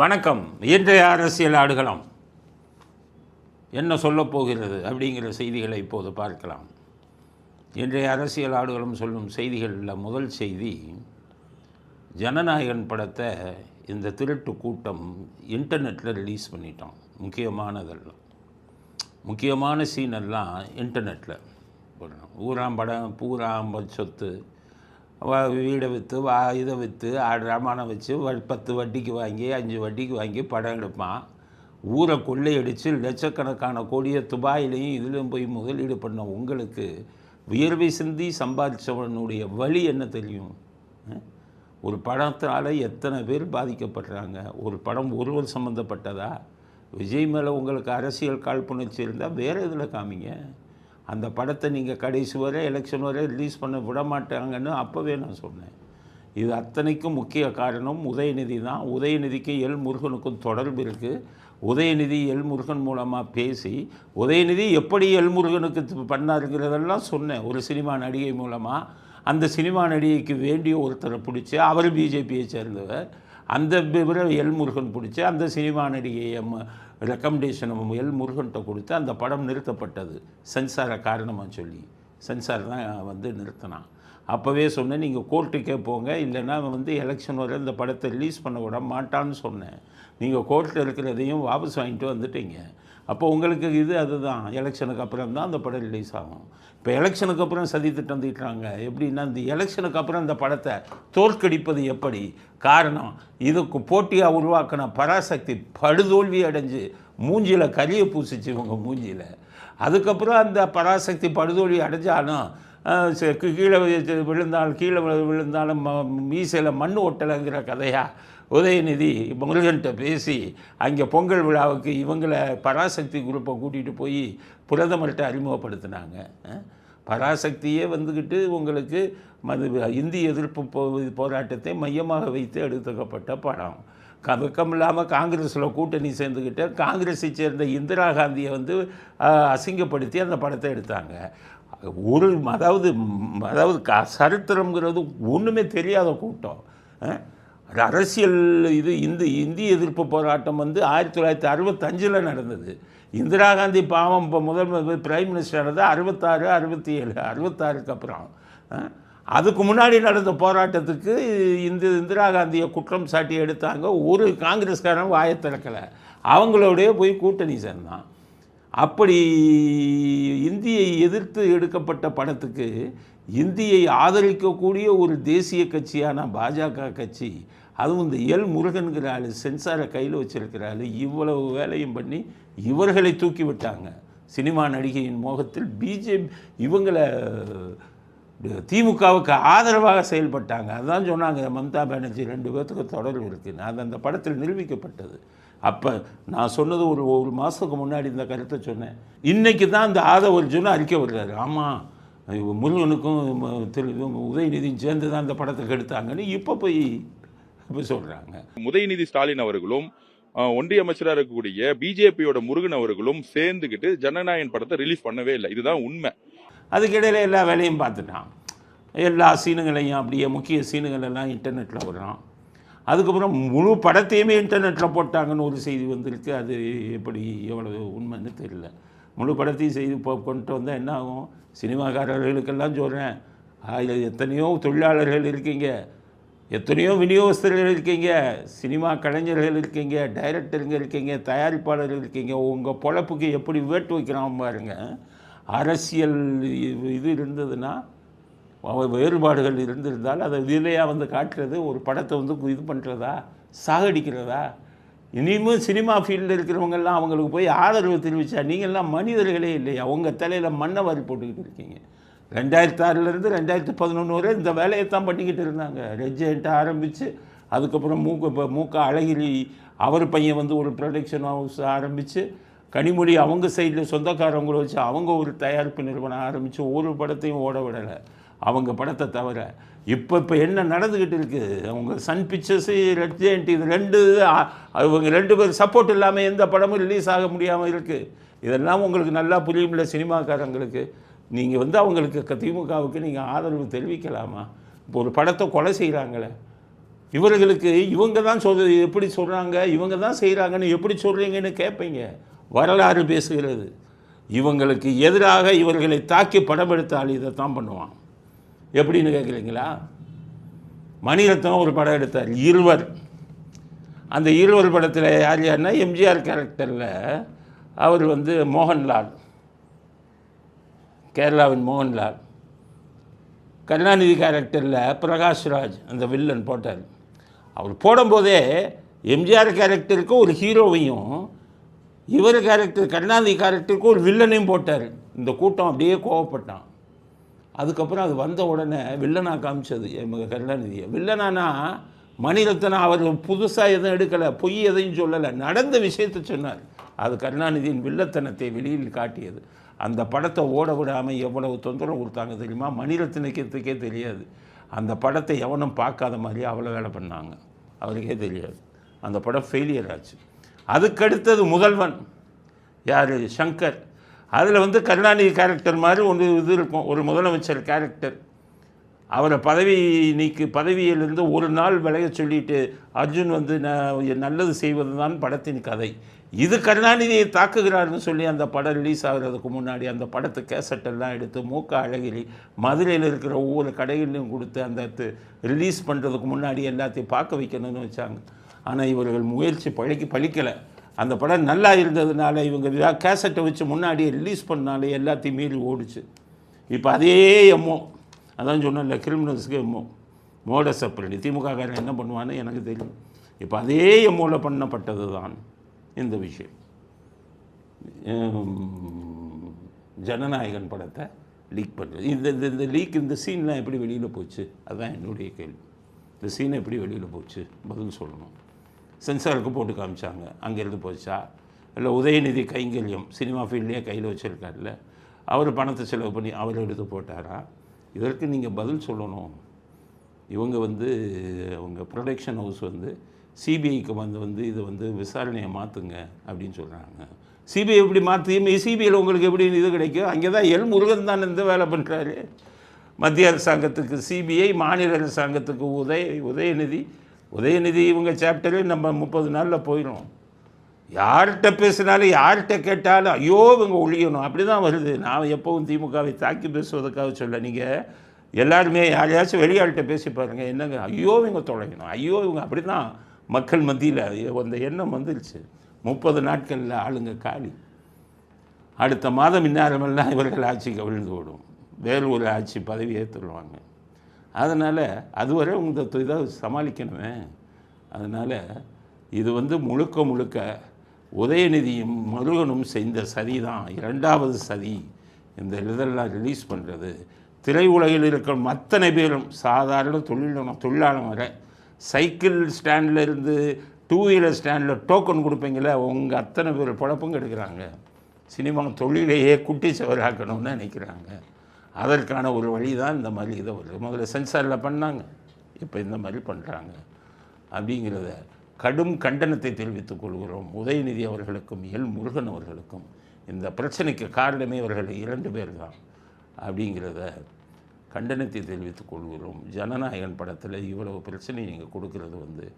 வணக்கம். இன்றைய அரசியல் ஆடுகளம் என்ன சொல்லப் போகிறது அப்படிங்கிற செய்திகளை இப்போது பார்க்கலாம். இன்றைய அரசியல் ஆடுகளம் சொல்லும் செய்திகளில் முதல் செய்தி, ஜனநாயகன் படத்தை இந்த திருட்டு கூட்டம் இன்டர்நெட்டில் ரிலீஸ் பண்ணிட்டோம். முக்கியமான சீனெல்லாம் இன்டர்நெட்டில் போடணும். ஊராம்படம் பூராம்ப சொத்து, வீடை விற்று இதை விற்று ரமானம் வச்சு 10 வட்டிக்கு வாங்கி 5 வட்டிக்கு வாங்கி படம் எடுப்பான். ஊரை கொள்ளையடித்து லட்சக்கணக்கான கோடியை துபாயிலையும் இதிலும் போய் முதலீடு பண்ண உங்களுக்கு வியர்வை சிந்தி சம்பாதிச்சவனுடைய வழி என்ன தெரியும்? ஒரு படத்தினால எத்தனை பேர் பாதிக்கப்படுறாங்க? ஒரு படம் ஒருவர் சம்மந்தப்பட்டதா? விஜய் மேலே உங்களுக்கு அரசியல் காழ்ப்புணர்ச்சி இருந்தால் வேறு இதில் காமிங்க. அந்த படத்தை நீங்கள் கடைசி வரை எலெக்ஷன் வரை ரிலீஸ் பண்ண விட மாட்டாங்கன்னு அப்போவே நான் சொன்னேன். இது அத்தனைக்கும் முக்கிய காரணம் உதயநிதி தான். உதயநிதிக்கு எல் முருகனுக்கும் தொடர்பு இருக்குது. உதயநிதி எல் முருகன் மூலமாக பேசி உதயநிதி எப்படி எல் முருகனுக்கு பண்ணாருங்கிறதெல்லாம் சொன்னேன். ஒரு சினிமா நடிகை மூலமாக அந்த சினிமா நடிகைக்கு வேண்டிய ஒருத்தரை பிடிச்சி, அவர் பிஜேபியை சேர்ந்தவர், அந்த எல் முருகன் பிடிச்சி அந்த சினிமா நடிகையை ரெக்கமெண்டேஷன் எல் முருகன்கிட்ட கொடுத்து அந்த படம் நிறுத்தப்பட்டது. சென்சாரை காரணமாக சொல்லி சென்சார் தான் நிறுத்தினான். அப்போவே சொன்னேன், நீங்கள் கோர்ட்டுக்கே போங்க, இல்லைன்னா எலெக்ஷன் வரை இந்த படத்தை ரிலீஸ் பண்ண விட மாட்டான்னு சொன்னேன். நீங்கள் கோர்ட்டில் இருக்கிறதையும் வாபஸ் வாங்கிட்டு வந்துட்டீங்க. அப்போ உங்களுக்கு இது அதுதான், எலெக்ஷனுக்கு அப்புறம் தான் அந்த படம் ரிலீஸ் ஆகும். இப்போ எலெக்ஷனுக்கு அப்புறம் சதி திட்டம் தீட்டுறாங்க. எப்படின்னா, இந்த எலெக்ஷனுக்கு அப்புறம் இந்த படத்தை தோற்கடிப்பது எப்படி? காரணம், இதுக்கு போட்டியாக உருவாக்கின பராசக்தி படுதோல்வி அடைஞ்சு மூஞ்சியில் கரியை பூசிச்சு இவங்க மூஞ்சியில். அதுக்கப்புறம் அந்த பராசக்தி படுதோல்வி அடைஞ்சாலும் கீழே விழுந்தாலும் மீசையில் மண் ஒட்டலைங்கிற கதையாக உதயநிதி முருகன்கிட்ட பேசி அங்கே பொங்கல் விழாவுக்கு இவங்களை பராசக்தி குரூப்பை கூட்டிகிட்டு போய் பிரதமர்கிட்ட அறிமுகப்படுத்தினாங்க. பராசக்தியே உங்களுக்கு இந்திய எதிர்ப்பு போராட்டத்தை மையமாக வைத்து எடுத்துக்கப்பட்ட படம். வெக்கம் இல்லாமல் காங்கிரஸில் கூட்டணி சேர்ந்துக்கிட்டு காங்கிரஸை சேர்ந்த இந்திரா காந்தியை அசிங்கப்படுத்தி அந்த படத்தை எடுத்தாங்க. அதாவது சரித்திரங்கிறது ஒன்றுமே தெரியாத கூட்டம். அரசியல் இந்திய எதிர்ப்பு போராட்டம் 1965 நடந்தது. இந்திரா காந்தி பாவம் இப்போ முதல் பிரைம் மினிஸ்டர் நடந்தது 66, 67, 66க்கு அப்புறம். அதுக்கு முன்னாடி நடந்த போராட்டத்துக்கு இந்திரா காந்தியை குற்றம் சாட்டி எடுத்தாங்க. ஒரு காங்கிரஸ்காரன் வாயை திறக்கலை, அவங்களோடய போய் கூட்டணி சேர்ந்தான். அப்படி இந்தியை எதிர்த்து எடுக்கப்பட்ட படத்துக்கு இந்தியை ஆதரிக்கக்கூடிய ஒரு தேசிய கட்சியான பாஜக கட்சி, அதுவும் இந்த எல் முருகன்கிற ஆள் சென்சாரை கையில் வச்சிருக்கிறாள், இவ்வளவு வேலையும் பண்ணி இவர்களை தூக்கி விட்டாங்க. சினிமா நடிகையின் மோகத்தில் பிஜேபி இவங்களை திமுகவுக்கு ஆதரவாக செயல்பட்டாங்க. அதுதான் சொன்னாங்க, மம்தா பானர்ஜி 2 பேர்த்துக்கு தொடர்பு இருக்குன்னு. அது அந்த படத்தில் நிரூபிக்கப்பட்டது. அப்போ நான் சொன்னது ஒரு மாதத்துக்கு முன்னாடி இந்த கருத்தை சொன்னேன். இன்றைக்கி தான் இந்த ஆதவ அர்ஜுன் அறிக்கை வருகிறாரு. ஆமாம், முருகனுக்கும் உதயநிதியும் சேர்ந்து தான் இந்த படத்துக்கு எடுத்தாங்கன்னு இப்போ சொல்கிறாங்க. உதயநிதி ஸ்டாலின் அவர்களும் ஒன்றிய அமைச்சராக இருக்கக்கூடிய பிஜேபியோட முருகன் அவர்களும் சேர்ந்துக்கிட்டு ஜனநாயகன் படத்தை ரிலீஸ் பண்ணவே இல்லை. இதுதான் உண்மை. அதுக்கிடையில் எல்லா வேலையும் பார்த்துட்டான். எல்லா சீனுங்களையும் அப்படியே முக்கிய சீனுங்களெல்லாம் இன்டர்நெட்டில் வர்றான். அதுக்கப்புறம் முழு படத்தையுமே இன்டர்நெட்டில் போட்டாங்கன்னு ஒரு செய்தி வந்திருக்கு. அது எப்படி எவ்வளவு உண்மைன்னு தெரியல. முழு படத்தையும் செய்தி கொண்டு வந்தால் என்ன ஆகும்? சினிமாக்காரர்களுக்கெல்லாம் சொல்கிறேன், அதில் எத்தனையோ தொழிலாளர்கள் இருக்கீங்க, எத்தனையோ விநியோகஸ்தர்கள் இருக்கீங்க, சினிமா கலைஞர்கள் இருக்கீங்க, டைரக்டருங்க இருக்கீங்க, தயாரிப்பாளர்கள் இருக்கீங்க. உங்கள் பொழப்புக்கு எப்படி வேட்டு வைக்கிறான் பாருங்க. அரசியல் இது இருந்ததுன்னா, வேறுபாடுகள் இருந்திருந்தால் அதை இதிலையாக காட்டுறது, ஒரு படத்தை இது பண்ணுறதா, சாகடிக்கிறதா? இனிமேல் சினிமா ஃபீல்டில் இருக்கிறவங்கெல்லாம் அவங்களுக்கு போய் ஆதரவு தெரிவித்தா நீங்கள்லாம் மனிதர்களே இல்லையா? உங்கள் தலையில் மண்ணை வாரி போட்டுக்கிட்டு இருக்கீங்க. 2006 2011 வரை இந்த வேலையை தான் பண்ணிக்கிட்டு இருந்தாங்க. ரெஜென்ட்டை ஆரம்பித்து அதுக்கப்புறம் மூக்க அழகிரி அவர் பையன் ஒரு ப்ரொடக்ஷன் ஹவுஸ் ஆரம்பித்து, கனிமொழி அவங்க சைடில் சொந்தக்காரவங்களை வச்சு அவங்க ஒரு தயாரிப்பு நிறுவனம் ஆரம்பித்து ஒரு படத்தையும் ஓட விடலை அவங்க படத்தை தவிர. இப்போ என்ன நடந்துக்கிட்டு இருக்குது? அவங்க சன் பிக்சர்ஸு, ரெட் ஜெயண்ட், இது அவங்க 2 பேர் சப்போர்ட் இல்லாமல் எந்த படமும் ரிலீஸ் ஆக முடியாமல் இருக்குது. இதெல்லாம் உங்களுக்கு நல்லா புரியும்ல சினிமாக்காரங்களுக்கு. நீங்கள் அவங்களுக்கு திமுகவுக்கு நீங்கள் ஆதரவு தெரிவிக்கலாமா? இப்போ ஒரு படத்தை கொலை செய்கிறாங்களே, இவர்களுக்கு இவங்க தான் எப்படி சொல்கிறாங்க, இவங்க தான் செய்கிறாங்கன்னு எப்படி சொல்கிறீங்கன்னு கேட்பீங்க. வரலாறு பேசுகிறது. இவங்களுக்கு எதிராக இவர்களை தாக்கி படம் எடுத்தால் இதைத்தான் பண்ணுவான். எப்படின்னு கேட்குறீங்களா? மணிரத்னம் ஒரு படம் எடுத்தார், இருவர். அந்த இருவர் படத்தில் யாருன்னா எம்ஜிஆர் கேரக்டரில் அவர் மோகன்லால், கேரளாவின் மோகன்லால். கருணாநிதி கேரக்டரில் பிரகாஷ்ராஜ் அந்த வில்லன் போட்டார். அவர் போடும்போதே எம்ஜிஆர் கேரக்டருக்கு ஒரு ஹீரோவையும் இவர் கேரக்டர் கருணாநிதி கேரக்டருக்கு ஒரு வில்லனையும் போட்டார். இந்த கூட்டம் அப்படியே கோவப்பட்டான். அதுக்கப்புறம் அது வந்த உடனே வில்லனாக காமிச்சது எங்கள் கருணாநிதியை. வில்லனானா மணிரத்னம் அவர் புதுசாக எதுவும் எடுக்கலை, பொய் எதையும் சொல்லலை, நடந்த விஷயத்தை சொன்னார். அது கருணாநிதியின் வில்லத்தனத்தை வெளியில் காட்டியது. அந்த படத்தை ஓட விடாமல் எவ்வளவு தொந்தரவு கொடுத்தாங்க தெரியுமா? மணிரத்னத்துக்கே தெரியாது. அந்த படத்தை எவனும் பார்க்காத மாதிரி அவ்வளோ வேலை பண்ணாங்க, அவருக்கே தெரியாது. அந்த படம் ஃபெயிலியர் ஆச்சு. அதுக்கடுத்தது முதல்வன், யார்? சங்கர். அதில் கருணாநிதி கேரக்டர் மாதிரி ஒன்று இது இருக்கும், ஒரு முதலமைச்சர் கேரக்டர். அவரை பதவியிலிருந்து ஒரு நாள் விளைய சொல்லிட்டு அர்ஜுன் நல்லது செய்வது தான் படத்தின் கதை. இது கருணாநிதியை தாக்குகிறாருன்னு சொல்லி அந்த படம் ரிலீஸ் ஆகிறதுக்கு முன்னாடி அந்த படத்தை கேசட்டெல்லாம் எடுத்து மூக்க அழகிரி மதுரையில் இருக்கிற ஒவ்வொரு கடைகளிலும் கொடுத்து அந்த ரிலீஸ் பண்ணுறதுக்கு முன்னாடி எல்லாத்தையும் பார்க்க வைக்கணும்னு வச்சாங்க. ஆனால் இவர்கள் முயற்சி பழிக்கலை. அந்த படம் நல்லா இருந்ததுனால இவங்க கேசட்டை வச்சு முன்னாடியே ரிலீஸ் பண்ணாலே எல்லாத்தையும் மீறி ஓடிச்சு. இப்போ அதே எம்மோ, அதான் சொன்னேன்ல, கிரிமினல்ஸுக்கு எம்மோ, மோடஸ் அப்படி திமுககாரன் என்ன பண்ணுவான்னு எனக்கு தெரியும். இப்போ அதே எம்மோவில் பண்ணப்பட்டது தான் இந்த விஷயம். ஜனநாயகன் படத்தை லீக் பண்ணுறது, இந்த லீக், இந்த சீன்லாம் எப்படி வெளியில் போச்சு? அதுதான் என்னுடைய கேள்வி. இந்த சீனை எப்படி வெளியில் போச்சு? பதில் சொல்லணும். சென்சாருக்கு போட்டு காமிச்சாங்க, அங்கேருந்து போச்சா? இல்லை உதயநிதி கைங்கரியம் சினிமா ஃபீல்ட்லேயே கையில் வச்சுருக்காருல்ல, அவர் பணத்தை செலவு பண்ணி அவர் எடுத்து போட்டாரா? இதற்கு நீங்கள் பதில் சொல்லணும். இவங்க அவங்க ப்ரொடக்ஷன் ஹவுஸ் சிபிஐக்கு இதை விசாரணையை மாற்றுங்க அப்படின்னு சொல்கிறாங்க. சிபிஐ எப்படி மாற்றி? சிபிஐயில் உங்களுக்கு எப்படி இது கிடைக்கும்? அங்கே தான் எல் முருகன் தான் இந்த வேலை பண்ணுறாரு. மத்திய அரசாங்கத்துக்கு சிபிஐ, மாநில அரசாங்கத்துக்கு உதயநிதி இவங்க சாப்டரு நம்ம 30 நாளில் போயிடும். யார்கிட்ட பேசினாலும் யார்கிட்ட கேட்டாலும் ஐயோ இவங்க ஒழியணும், அப்படி தான் வருது. நான் எப்போவும் திமுகவை தாக்கி பேசுவதற்காக சொல்ல, நீங்கள் எல்லாருமே யாரையாச்சும் வெளியாள்கிட்ட பேசி பாருங்கள், என்னங்க ஐயோ இவங்க தொலைக்கணும், ஐயோ இவங்க, அப்படி தான் மக்கள் மத்தியில் அந்த எண்ணம் வந்துருச்சு. 30 நாட்களில் ஆளுங்க காலி. அடுத்த மாதம் இந்நேரமெல்லாம் இவர்கள் ஆட்சிக்கு விழுந்து விடும், வேறு ஒரு ஆட்சி பதவி ஏற்றுருவாங்க. அதனால் அதுவரை உங்கள் இதை சமாளிக்கணுமே. அதனால் இது முழுக்க உதயநிதியும் முருகனும் செய்த சதி தான், 2வது சதி. இந்த இதெல்லாம் ரிலீஸ் பண்ணுறது, திரையுலகில் இருக்கிற அத்தனை பேரும், சாதாரண தொழிலாளம் வர, சைக்கிள் ஸ்டாண்டில் இருந்து 2 வீலர் ஸ்டாண்டில் டோக்கன் கொடுப்பீங்களே, உங்கள் அத்தனை பேர் பொழப்பும் கெடுக்கிறாங்க. சினிமா தொழிலையே குட்டி சவராக்கணும்னு நினைக்கிறாங்க. அதற்கான ஒரு வழி தான் இந்த மாதிரி இதை முதல்ல சென்சாரில் பண்ணாங்க, இப்போ இந்த மாதிரி பண்ணுறாங்க. அப்படிங்கிறத கடும் கண்டனத்தை தெரிவித்துக் கொள்கிறோம். உதயநிதி அவர்களுக்கும் எல் முருகன் அவர்களுக்கும். இந்த பிரச்சனைக்கு காரணமே இவர்கள் 2 பேர் தான் அப்படிங்கிறத கண்டனத்தை தெரிவித்துக் கொள்கிறோம். ஜனநாயகன் படத்தில் இவ்வளவு பிரச்சனை நீங்கள் கொடுக்கறது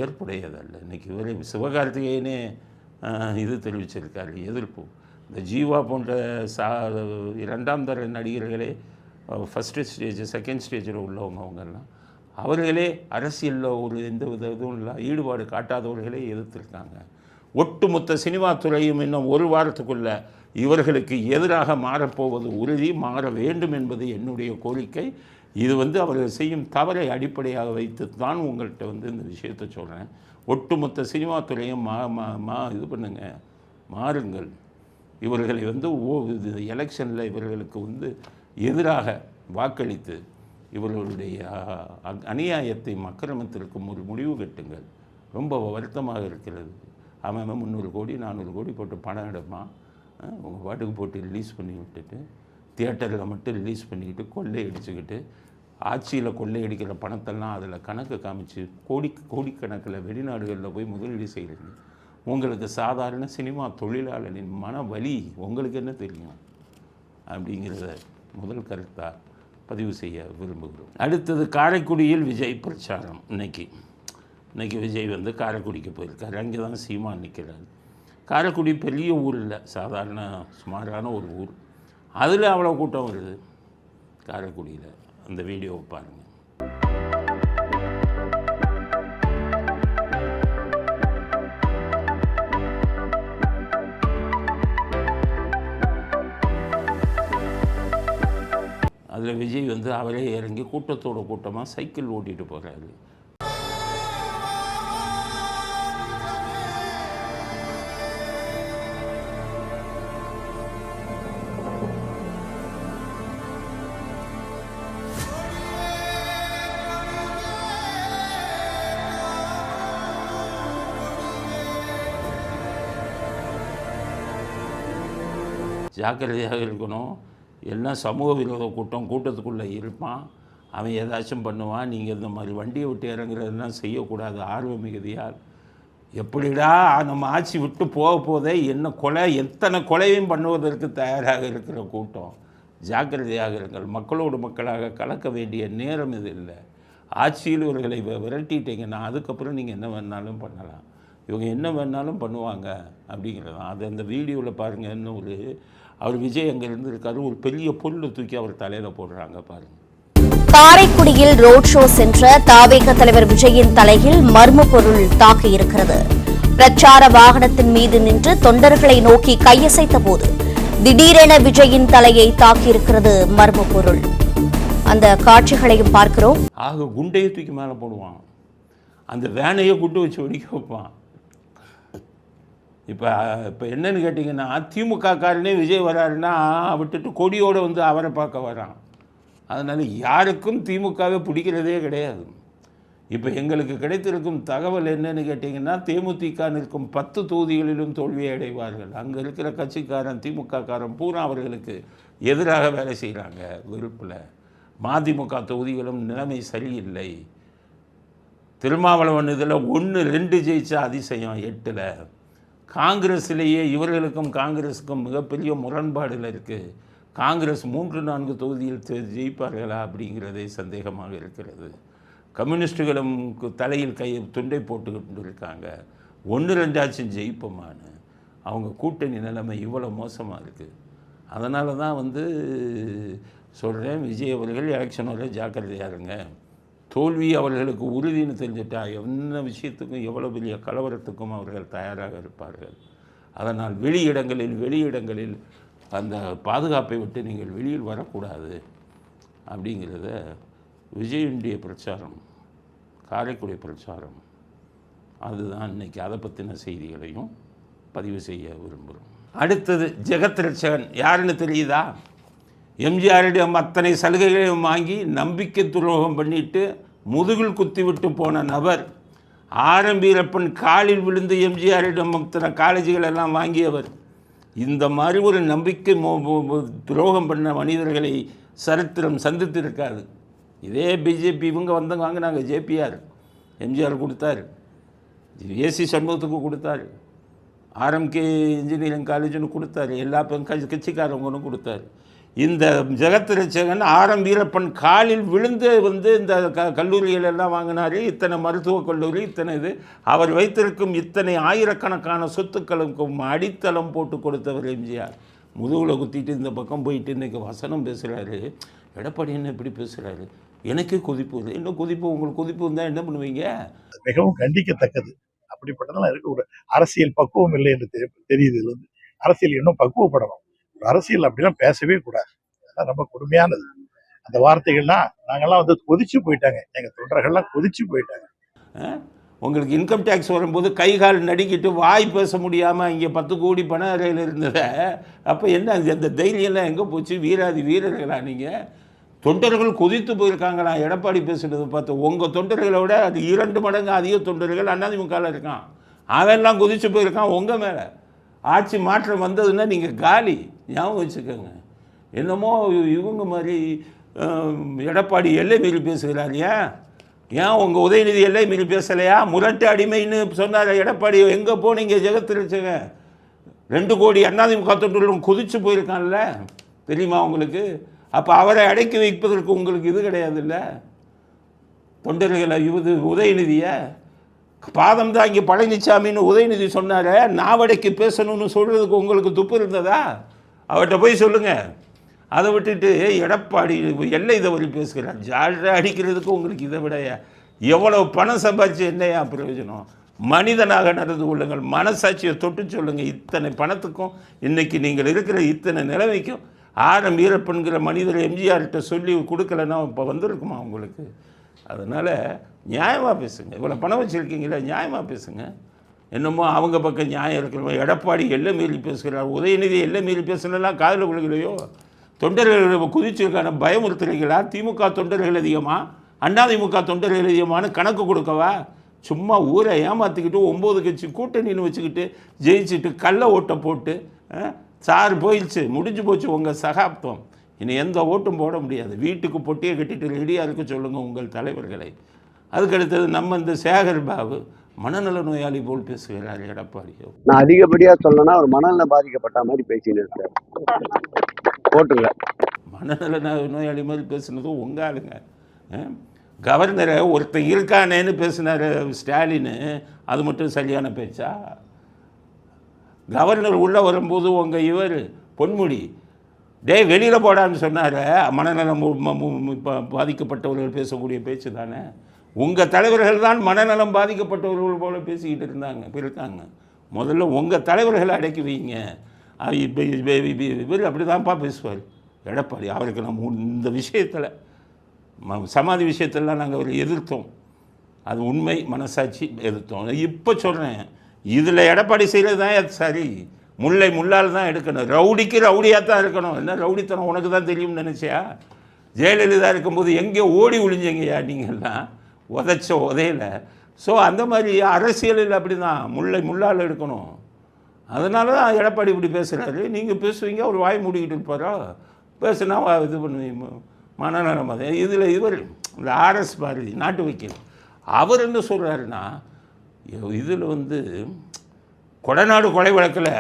ஏற்புடையதல்ல. இன்றைக்கி இவரே சிவகார்த்திகேயனே இது தெரிவிச்சிருக்காரு, எதிர்ப்பு. இந்த ஜீவா போன்ற 2ஆம் தர நடிகர்களே, ஃபஸ்ட்டு ஸ்டேஜ் செகண்ட் ஸ்டேஜில் உள்ளவங்க அவங்கெல்லாம், அவர்களே அரசியலில் ஒரு எந்த வித இதுவும் இல்லை ஈடுபாடு காட்டாதவர்களே எதிர்த்திருக்காங்க. ஒட்டுமொத்த சினிமா துறையும் இன்னும் ஒரு வாரத்துக்குள்ளே இவர்களுக்கு எதிராக மாறப்போவது உறுதி, மாற வேண்டும் என்பது என்னுடைய கோரிக்கை. இது அவர்கள் செய்யும் தவறை அடிப்படையாக வைத்து தான் உங்கள்கிட்ட இந்த விஷயத்தை சொல்கிறேன். ஒட்டுமொத்த சினிமா துறையும் இது பண்ணுங்க, மாறுங்கள். இவர்களை எலெக்ஷனில் இவர்களுக்கு எதிராக வாக்களித்து இவர்களுடைய அநியாயத்தையும் அக்கிரமத்திற்கும் ஒரு முடிவு கட்டுங்கள். ரொம்ப வருத்தமாக இருக்கிறது. அவன் 300 கோடி 400 கோடி போட்டு படம் எடுப்பான், உங்கள் பாட்டுக்கு போட்டு ரிலீஸ் பண்ணி விட்டுட்டு, தியேட்டரில் மட்டும் ரிலீஸ் பண்ணிக்கிட்டு கொள்ளையடிச்சுக்கிட்டு, ஆட்சியில் கொள்ளையடிக்கிற பணத்தெல்லாம் அதில் கணக்கு காமிச்சு கோடிக்கணக்கில் வெளிநாடுகளில் போய் முதலீடு செய்கிறீங்க. உங்களுக்கு சாதாரண சினிமா தொழிலாளரின் மன வலி உங்களுக்கு என்ன தெரியும்? அப்படிங்கிறத முதல் கருத்தாக பதிவு செய்ய விரும்புகிறோம். அடுத்தது காரைக்குடியில் விஜய் பிரச்சாரம். இன்னைக்கு இன்றைக்கி விஜய் வந்து காரைக்குடிக்கு போயிருக்காரு. அங்கே தான் சீமான் நிற்கிறாரு. காரைக்குடி பெரிய ஊர் இல்லை, சாதாரண சுமாரான ஒரு ஊர். அதில் அவ்வளோ கூட்டம் வருது காரைக்குடியில். அந்த வீடியோவை பாருங்கள். அதில் விஜய் வந்து அவரே இறங்கி கூட்டத்தோட கூட்டமாக சைக்கிள் ஓட்டிகிட்டு போகிறாரு. ஜாக்கிரதையாக இருக்கணும். எல்லாம் சமூக விரோத கூட்டத்துக்குள்ளே இருப்பான். அவன் ஏதாச்சும் பண்ணுவான். நீங்கள் இந்த மாதிரி வண்டியை விட்டு இறங்குறதுலாம் செய்யக்கூடாது. ஆர்வ மிகுதியால் எப்படிடா நம்ம ஆட்சி விட்டு போதே என்ன கொலை, எத்தனை கொலையும் பண்ணுவதற்கு தயாராக இருக்கிற கூட்டம். ஜாக்கிரதையாக இருங்கள். மக்களோடு மக்களாக கலக்க வேண்டிய நேரம் இது இல்லை. ஆட்சியில் இவர்களை விரட்டிட்டீங்கன்னா அதுக்கப்புறம் நீங்கள் என்ன வேணாலும் பண்ணலாம். இவங்க என்ன வேணாலும் பண்ணுவாங்க அப்படிங்கிறதான். அது அந்த வீடியோவில் பாருங்கள். இன்னொரு அவர் விஜய் அங்கே இருந்திருக்காரு. ஒரு பெரிய பொருளை தூக்கி அவர் தலையில் போடுறாங்க பாருங்கள். காரைக்குடியில் ரோட் ஷோ சென்ற தாவேக தலைவர் விஜயின் தலையில் மர்ம பொருள் தாக்கியிருக்கிறது. பிரச்சார வாகனத்தின் மீது நின்று தொண்டர்களை நோக்கி கையசைத்த போது திடீரென விஜயின் தலையை தாக்கியிருக்கிறது மர்ம பொருள். அந்த காட்சிகளையும் பார்க்கிறோம். ஆக குண்டையை தூக்கி மேலே போடுவான். அந்த வேனையை குண்டு வச்சு வெடிக்க வைப்பான். இப்போ என்னன்னு கேட்டிங்கன்னா, திமுக காரனே விஜய் வராருன்னா விட்டுட்டு கொடியோடு வந்து அவரை பார்க்க வரான். அதனால் யாருக்கும் திமுகவே பிடிக்கிறதே கிடையாது. இப்போ எங்களுக்கு கிடைத்திருக்கும் தகவல் என்னன்னு கேட்டிங்கன்னா, தேமுதிக நிற்கும் 10 தொகுதிகளிலும் தோல்வியை அடைவார்கள். அங்கே இருக்கிற கட்சிக்காரன் திமுக காரன் பூரா அவர்களுக்கு எதிராக வேலை செய்கிறாங்க விருப்பில். மதிமுக தொகுதிகளும் நிலைமை சரியில்லை. திருமாவளவன் இதில் 1-2 ஜெயிச்சா அதிசயம், 8ல். காங்கிரஸிலேயே இவர்களுக்கும் காங்கிரஸுக்கும் மிகப்பெரிய முரண்பாடுகள் இருக்குது. காங்கிரஸ் 3-4 தொகுதியில் ஜெயிப்பார்களா அப்படிங்கிறதே சந்தேகமாக இருக்கிறது. கம்யூனிஸ்டுகளும் தலையில் துண்டை போட்டு இருக்காங்க. 1-2 ஜெயிப்போமான்னு. அவங்க கூட்டணி நிலைமை இவ்வளோ மோசமாக இருக்குது. அதனால தான் சொல்கிறேன், விஜய் அவர்கள் எலெக்ஷன் வரை ஜாக்கிரதையாக இருங்க. தோல்வி அவர்களுக்கு உறுதின்னு தெரிஞ்சுட்டா என்ன விஷயத்துக்கும் எவ்வளோ பெரிய கலவரத்துக்கும் அவர்கள் தயாராக இருப்பார்கள். அதனால் வெளியிடங்களில் அந்த பாதுகாப்பை விட்டு நீங்கள் வெளியில் வரக்கூடாது அப்படிங்கிறத விஜயுடைய பிரச்சாரம், காரைக்குடி பிரச்சாரம், அதுதான் இன்றைக்கி. அதை பற்றின செய்திகளையும் பதிவு செய்ய விரும்புகிறோம். அடுத்தது ஜெகத் ரட்சகன் யாருன்னு தெரியுதா? எம்ஜிஆரிடம் அத்தனை சலுகைகளையும் வாங்கி நம்பிக்கை துரோகம் பண்ணிட்டு முதுகில் குத்திவிட்டு போன நபர். ஆரம்பீரப்பன் காலில் விழுந்து எம்ஜிஆரிடம் அத்தனை காலேஜுகளெல்லாம் வாங்கியவர். இந்த மாதிரி ஒரு நம்பிக்கை துரோகம் பண்ண மனிதர்களை சரித்திரம் சந்தித்திருக்காது. இதே பிஜேபி இவங்க வாங்கினாங்க. ஜேபிஆர் எம்ஜிஆர் கொடுத்தார், ஏசி சண்முகத்துக்கு கொடுத்தார், ஆர்எம்கே இன்ஜினியரிங் காலேஜுன்னு கொடுத்தாரு, எல்லா கட்சிக்காரவங்களும் கொடுத்தாரு. இந்த ஜெகத் ரட்சகன் வீரப்பன் காலில் விழுந்து இந்த கல்லூரிகள் எல்லாம் வாங்கினார். இத்தனை மருத்துவக் கல்லூரி, இத்தனை இது. அவர் வைத்திருக்கும் இத்தனை ஆயிரக்கணக்கான சொத்துக்களுக்கும் அடித்தளம் போட்டு கொடுத்தவர் எம்ஜிஆர். முதுகில் குத்திட்டு இந்த பக்கம் போயிட்டு இன்றைக்கி வசனம் பேசுகிறாரு. எடப்பாடி என்ன இப்படி பேசுகிறாரு? எனக்கே கொதிப்பு இல்லை. இன்னும் கொதிப்பு, உங்களுக்கு கொதிப்பு இருந்தால் என்ன பண்ணுவீங்க? மிகவும் கண்டிக்கத்தக்கது. அப்படிப்பட்டதெல்லாம் இருக்க ஒரு அரசியல் பக்குவம் இல்லை என்று தெரியுது. இதுலேருந்து அரசியல் இன்னும் பக்குவப்படணும். அரசியல் அப்படிலாம் பேசவே கூடாது. அதெல்லாம் ரொம்ப கொடுமையானது. அந்த வார்த்தைகள்லாம் நாங்கள்லாம் கொதிச்சு போயிட்டாங்க. எங்கள் தொண்டர்கள்லாம் கொதிச்சு போயிட்டாங்க. உங்களுக்கு இன்கம் டேக்ஸ் வரும்போது கை கால் நடுக்கிட்டு வாய் பேச முடியாமல் இங்கே 10 கோடி பண அறையில் இருந்ததை அப்போ என்ன அந்த தைரியெல்லாம் எங்கே போச்சு? வீராதி வீரர்களா நீங்கள்? தொண்டர்கள் கொதித்து போயிருக்காங்களா எடப்பாடி பேசுகிறது பார்த்து? உங்கள் தொண்டர்களை விட அது 2 மடங்கு அதிக தொண்டர்கள் அதிமுகவில் இருக்கான். அவெல்லாம் கொதிச்சு போயிருக்கான் உங்கள் மேலே. ஆட்சி மாற்றம் வந்ததுன்னா நீங்கள் காலி, ஞாபகம் வச்சுக்கோங்க. என்னமோ இவங்க மாதிரி எடப்பாடி எல்லை மீறி பேசுகிறார். ஏன் உங்கள் உதயநிதி எல்லை மீறி பேசலையா? முரட்டு அடிமைன்னு சொன்னார் எடப்பாடி. எங்கே போனீங்க ஜெகத் ரட்சகன்? 2 கோடி அதிமுக தொண்டர்களும் கொதிச்சு போயிருக்கான்ல, தெரியுமா உங்களுக்கு? அப்போ அவரை அடக்கி வைப்பதற்கு உங்களுக்கு இது கிடையாது இல்லை? தொண்டர்களை உதயநிதியை பாதம் தான் இங்கே பழனிசாமின்னு உதயநிதி சொன்னார, நாவடைக்கு பேசணும்னு சொல்கிறதுக்கு உங்களுக்கு துப்பு இருந்ததா? அவர்கிட்ட போய் சொல்லுங்கள். அதை விட்டுட்டு எடப்பாடி எல்லை தவறி பேசுகிறார். ஜால்ரா அடிக்கிறதுக்கு உங்களுக்கு இதை விட எவ்வளவு பணம் சம்பாதிச்சு என்னையா பிரயோஜனம்? மனிதனாக நடந்து கொள்ளுங்கள், மனசாட்சியை தொட்டு சொல்லுங்கள். இத்தனை பணத்துக்கும் இன்றைக்கி நீங்கள் இருக்கிற இத்தனை நிலைமைக்கும் ஆரம் வீரப்பன்கிற மனிதர் எம்ஜிஆர்கிட்ட சொல்லி கொடுக்கலன்னா இப்போ வந்திருக்குமா உங்களுக்கு? அதனால் நியாயமாக பேசுங்க. இவ்வளோ பணம் வச்சுருக்கீங்களா, நியாயமாக பேசுங்க. என்னமோ அவங்க பக்கம் நியாயம் இருக்கிறோம். எடப்பாடி எல்லை மீறி பேசுகிறார், உதயநிதி எல்லை மீறி பேசுனெல்லாம் காதில் விழுகலையோ? தொண்டர்கள் குதிச்சிருக்கான பயமுறுத்துறீங்களா? திமுக தொண்டர்கள் அதிகமாக, அதிமுக தொண்டர்கள் அதிகமானு கணக்கு கொடுக்கவா? சும்மா ஊரை ஏமாற்றிக்கிட்டு 9 கட்சி கூட்டணின்னு வச்சுக்கிட்டு ஜெயிச்சுட்டு கள்ள ஓட்டை போட்டு சார் போயிடுச்சு, முடிஞ்சு போச்சு உங்கள் சகாப்தம். இனி எந்த ஓட்டும் போட முடியாது. வீட்டுக்கு பொட்டியை கட்டிட்டு ரெடியாக இருக்க சொல்லுங்கள் உங்கள் தலைவர்களை. அதுக்கடுத்தது நம்ம இந்த சேகர் பாபு மனநல நோயாளி போல் பேசுகிறார் எடப்பாடியோ. நான் அதிகப்படியாக சொல்லணும்னா ஒரு மனநல பாதிக்கப்பட்ட மாதிரி பேசின்னு இருக்கார். போட்டுங்க மனநல நோயாளி மாதிரி பேசுனதும் உங்கள் ஆளுங்க. கவர்னரை ஒருத்தர் இருக்கானேன்னு பேசினார் ஸ்டாலின், அது மட்டும் சரியான பேச்சா? கவர்னர் உள்ளே வரும்போது உங்கள் இவர் பொன்முடி வெளியில் போடான்னு சொன்னார். மனநலம் பாதிக்கப்பட்டவர்கள் பேசக்கூடிய பேச்சு தானே. உங்கள் தலைவர்கள் தான் மனநலம் பாதிக்கப்பட்டவர்கள் போல் பேசிக்கிட்டு இருக்காங்க. முதல்ல உங்கள் தலைவர்களை அடக்கி வைங்க. இவர் அப்படி தான்ப்பா பேசுவார் எடப்பாடி. அவருக்கு நம்ம இந்த விஷயத்தில் சமாதி விஷயத்தெல்லாம் நாங்கள் அவர் எதிர்த்தோம். அது உண்மை, மனசாட்சி எதிர்த்தோம். இப்போ சொல்கிறேன், இதில் எடப்பாடி செய்கிறது தான் சரி. முல்லை முள்ளால் தான் எடுக்கணும். ரவுடிக்கு ரவுடியாக தான் இருக்கணும். என்ன ரவுடித்தனம் உனக்கு தான் தெரியும்னு நினச்சியா? ஜெயலலிதா இருக்கும்போது எங்கே ஓடி ஒளிஞ்சீங்கய்யா நீங்கள்லாம், உதைச்ச உதையில. ஸோ அந்த மாதிரி அரசியலில் அப்படி தான் முல்லை முள்ளால் எடுக்கணும். அதனால தான் எடப்பாடி இப்படி பேசுகிறாரு. நீங்கள் பேசுவீங்க, அவர் வாய் மூடிக்கிட்டு இருப்பாரோ? பேசுனா இது பண்ணுவீங்க மனநலம். அது இதில் இவர் இந்த ஆர்எஸ் பாரதி நாட்டு வைக்கல் அவர் என்ன சொல்கிறாருன்னா, இதில் கொடநாடு கொலை வழக்கில்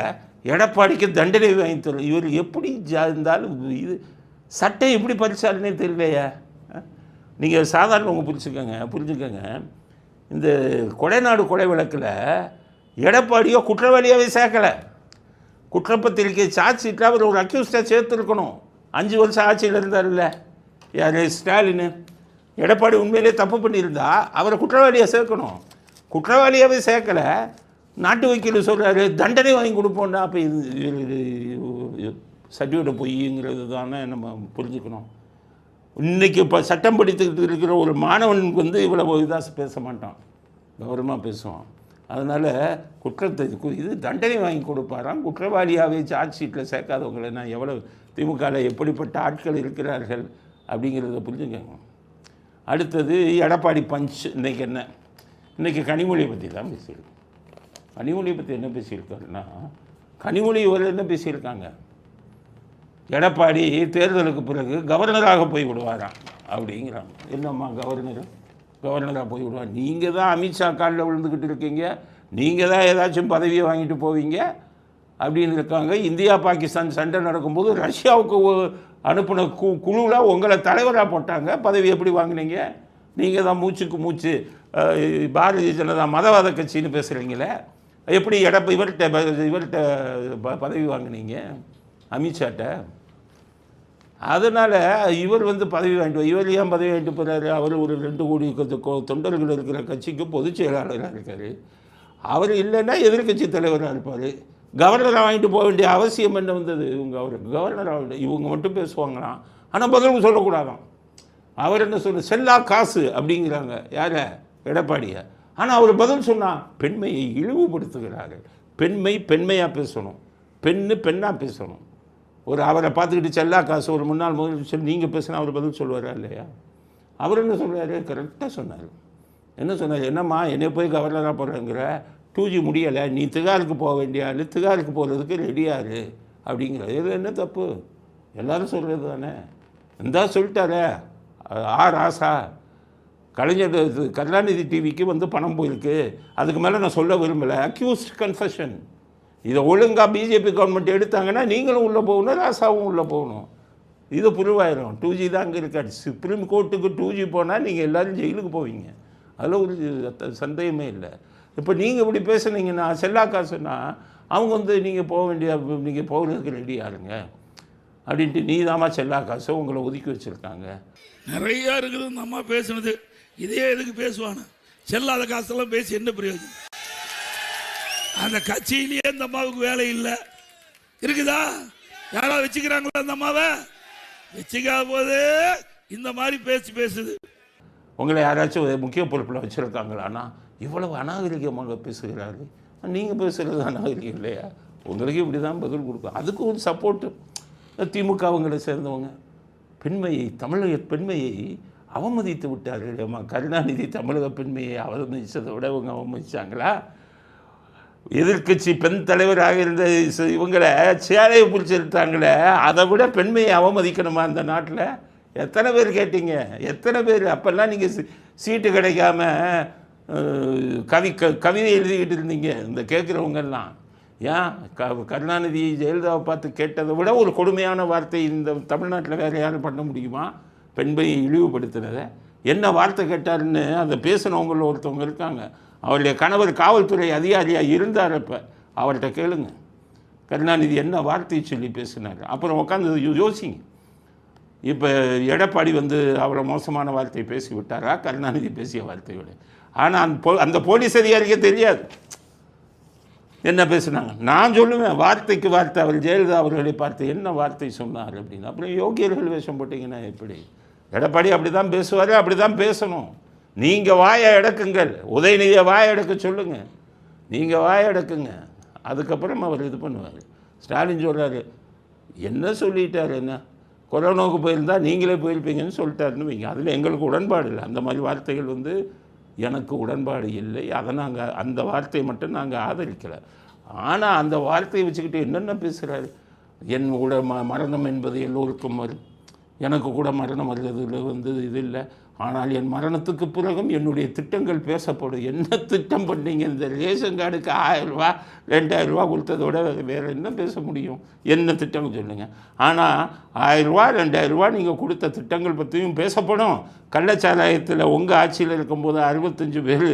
எடப்பாடிக்கு தண்டனை வாங்கி தரும். இவர் எப்படி இருந்தாலும் இது சட்டம் எப்படி பரிசாலனே தெரியலையா? நீங்கள் சாதாரணவங்க புரிஞ்சுக்கங்க. இந்த கொடைநாடு கொலை வழக்கில் எடப்பாடியோ குற்றவாளியாகவே சேர்க்கலை. குற்றப்பத்திரிக்கை சார்ஜ் ஷீட்டில் அவர் ஒரு அக்யூஸ்டாக சேர்த்துருக்கணும். 5 வருஷம் ஆட்சியில் இருந்தார்ல யார், ஸ்டாலின். எடப்பாடி உண்மையிலே தப்பு பண்ணியிருந்தா அவரை குற்றவாளியாக சேர்க்கணும். குற்றவாளியாகவே சேர்க்கலை. நாட்டு வக்கீல் சொல்கிறாரு தண்டனை வாங்கி கொடுப்போம்னா, அப்போ இது சர்டிஃபிகேட் பொய்ங்கிறது தானே நம்ம புரிஞ்சுக்கணும். இன்றைக்கி இப்போ சட்டம் படித்துக்கிட்டு இருக்கிற ஒரு மாணவனுக்கு இவ்வளோ இதாக பேச மாட்டான், கௌரவமாக பேசுவான். அதனால் குற்றத்தை இது தண்டனை வாங்கி கொடுப்பாராம். குற்றவாளியாகவே சார்ஜ் ஷீட்டில் சேர்க்காதவங்களை நான் எவ்வளோ திமுகவில் எப்படிப்பட்ட ஆட்கள் இருக்கிறார்கள் அப்படிங்கிறத புரிஞ்சுக்கங்க. அடுத்தது எடப்பாடி பஞ்ச். இன்றைக்கி என்ன, இன்றைக்கி கனிமொழியை பற்றி தான் பேசியிருக்கோம். கனிமொழியை பற்றி என்ன பேசியிருக்காருன்னா, கனிமொழி இவர் என்ன பேசியிருக்காங்க, எடப்பாடி தேர்தலுக்கு பிறகு கவர்னராக போய் விடுவாராம் அப்படிங்கிறாங்க. என்னம்மா கவர்னராக போய் விடுவார்? நீங்கள் தான் அமித்ஷா காலில் விழுந்துக்கிட்டு இருக்கீங்க, நீங்கள் தான் ஏதாச்சும் பதவியை வாங்கிட்டு போவீங்க அப்படின்னு இருக்காங்க. இந்தியா பாகிஸ்தான் சண்டை நடக்கும்போது ரஷ்யாவுக்கு அனுப்பின குழுவில் உங்களை தலைவராக போட்டாங்க. பதவி எப்படி வாங்கினீங்க? நீங்கள் தான் மூச்சுக்கு மூச்சு பாரதிய ஜனதா மதவாத கட்சின்னு பேசுகிறீங்களே, எப்படி இவர்கிட்ட பதவி வாங்கினீங்க அமித்ஷாட்ட? அதனால் இவர் பதவி வாங்கிட்டு, இவர் ஏன் பதவி வாங்கிட்டு போகிறாரு? அவர் ஒரு 2 கோடி தொண்டர்கள் இருக்கிற கட்சிக்கு பொதுச் செயலாளராக இருக்கார். அவர் இல்லைன்னா எதிர்கட்சி தலைவராக இருப்பார். கவர்னராக வாங்கிட்டு போக வேண்டிய அவசியம் என்ன வந்தது? அவருக்கு கவர்னராக இவங்க மட்டும் பேசுவாங்களாம், ஆனால் பதில் சொல்லக்கூடாதான். அவர் என்ன சொல்ல, செல்லா காசு அப்படிங்கிறாங்க யார, எடப்பாடியை. ஆனால் அவர் பதில் சொன்னால் பெண்மையை இழிவுபடுத்துகிறார்கள். பெண்மையாக பேசணும், பெண்ணாக பேசணும். ஒரு அவரை பார்த்துக்கிட்டு செல்லா காசு ஒரு முன்னாள் முதலமைச்சர் நீங்கள் பேசினா அவர் பதில் சொல்லுவாரா இல்லையா? அவர் என்ன சொல்கிறாரு? கரெக்டாக சொன்னார். என்ன சொன்னார்? என்னம்மா என்னை போய் கவர்னராக போடுறேங்கிற, 2G முடியலை, நீ திகாருக்கு போக வேண்டிய ஆள், திகாருக்கு போகிறதுக்கு ரெடியாரு அப்படிங்கிற. இது என்ன தப்பு? எல்லோரும் சொல்கிறது தானே. இந்தா சொல்லிட்டாரே ராசா, கலைஞர் கருணாநிதி டிவிக்கு பணம் போயிருக்கு, அதுக்கு மேலே நான் சொல்ல விரும்பலை. Accused confession. இதை ஒழுங்காக பிஜேபி கவர்மெண்ட் எடுத்தாங்கன்னா நீங்களும் உள்ளே போகணும், ராசாவும் உள்ளே போகணும். இது புரிவாயிரும். 2G தான் அங்கே இருக்காது. சுப்ரீம் கோர்ட்டுக்கு 2G போனால் நீங்கள் எல்லோரும் ஜெயிலுக்கு போவீங்க. அதில் ஒரு சந்தேகமே இல்லை. இப்போ நீங்கள் இப்படி பேசுனீங்கன்னா செல்லா காசுன்னா அவங்க வந்து நீங்கள் போக வேண்டிய நீங்கள் போகிறதுக்கு ரெடியாக இருங்க அப்படின்ட்டு நீ தாம்மா செல்லா காசு உங்களை ஒதுக்கி வச்சுருக்காங்க. நிறையா இருக்குது இந்த அம்மா பேசுனது. இதே எதுக்கு பேசுவானு செல்லாத காசெல்லாம் பேசி என்ன பிரயோஜனம்? அந்த கட்சியிலேயே இந்த அம்மாவுக்கு வேலை இல்லை இருக்குதா? யாராவது வச்சுக்கிறாங்களா அந்த அம்மாவை? வச்சுக்காத போது இந்த மாதிரி பேசுது. உங்களை யாராச்சும் முக்கிய பொறுப்பில் வச்சுருக்காங்களான்னா இவ்வளவு அநாகரிகமாக பேசுகிறாரு. நீங்கள் பேசுகிறது அநாகரிகம் இல்லையா? உங்களுக்கு இப்படி தான் பதில் கொடுக்கும். அதுக்கு ஒரு சப்போர்ட்டு திமுக அவங்களை சேர்ந்தவங்க பெண்மையை தமிழக பெண்மையை அவமதித்து விட்டார்கள். அம்மா கருணாநிதி தமிழக பெண்மையை அவமதித்ததை விட இவங்க அவமதிச்சாங்களா? எதிர்கட்சி பெண் தலைவராக இருந்த இவங்களை சேலையை பிடிச்சிருத்தாங்களே, அதை விட பெண்மையை அவமதிக்கணுமா அந்த நாட்டில்? எத்தனை பேர் கேட்டீங்க? எத்தனை பேர்? அப்போல்லாம் நீங்கள் சீட்டு கிடைக்காம கவிதை எழுதிக்கிட்டு இருந்தீங்க. இந்த கேட்குறவங்கெல்லாம் ஏன் கருணாநிதி ஜெயலலிதாவை பார்த்து கேட்டதை விட ஒரு கொடுமையான வார்த்தை இந்த தமிழ்நாட்டில் வேறு யாரும் பண்ண முடியுமா? பெண்மையை இழிவுபடுத்தினதை என்ன வார்த்தை கேட்டாருன்னு அதை பேசினவங்கள ஒருத்தவங்க இருக்காங்க. அவருடைய கணவர் காவல்துறை அதிகாரியாக இருந்தார். இப்போ அவர்கிட்ட கேளுங்க கருணாநிதி என்ன வார்த்தையை சொல்லி பேசினார். அப்புறம் உட்காந்து யோசிங்க. இப்போ எடப்பாடி வந்து அவ்வளோ மோசமான வார்த்தையை பேசி விட்டாரா கருணாநிதி பேசிய வார்த்தையோட? ஆனால் அந்த போலீஸ் அதிகாரிக்கே தெரியாது என்ன பேசுனாங்க. நான் சொல்லுவேன் வார்த்தைக்கு வார்த்தை அவர் ஜெயலலிதா அவர்களை பார்த்து என்ன வார்த்தை சொன்னார் அப்படின்னு. அப்புறம் யோகியர்கள் வேஷம் போட்டிங்கன்னா எப்படி? எடப்பாடி அப்படி தான் பேசுவார், அப்படி தான் பேசணும். நீங்கள் வாயை அடக்குங்கள், உதயநிதியை வாயை அடக்க சொல்லுங்கள், நீங்கள் வாயை அடக்குங்க. அதுக்கப்புறம் அவர் இது பண்ணுவார். ஸ்டாலின் சொல்கிறாரு என்ன சொல்லிட்டார், என்ன கொரோனாவுக்கு போயிருந்தால் நீங்களே போயிருப்பீங்கன்னு சொல்லிட்டாருன்னு வைங்க. அதில் எங்களுக்கு உடன்பாடு இல்லை. அந்த மாதிரி வார்த்தைகள் வந்து எனக்கு உடன்பாடு இல்லை. அதை நாங்கள் அந்த வார்த்தையை மட்டும் நாங்கள் ஆதரிக்கலை. ஆனால் அந்த வார்த்தையை வச்சுக்கிட்டு என்னென்ன பேசுகிறாரு. என் கூட மரணம் என்பது எல்லோருக்கும் வரும், எனக்கு கூட மரணம் வருவதில் வந்து இது இல்லை, ஆனால் என் மரணத்துக்கு பிறகும் என்னுடைய திட்டங்கள் பேசப்படும். என்ன திட்டம் பண்ணீங்க? இந்த ரேஷன் கார்டுக்கு 1000 ரூபா 2000 ரூபா கொடுத்ததோட வேறு என்ன பேச முடியும்? என்ன திட்டம் சொல்லுங்கள். ஆனால் 1000 ரூபா 2000 ரூபா நீங்கள் கொடுத்த திட்டங்கள் பற்றியும் பேசப்படும். கள்ளச்சாராயத்தில் உங்கள் ஆட்சியில் இருக்கும்போது 65 பேர்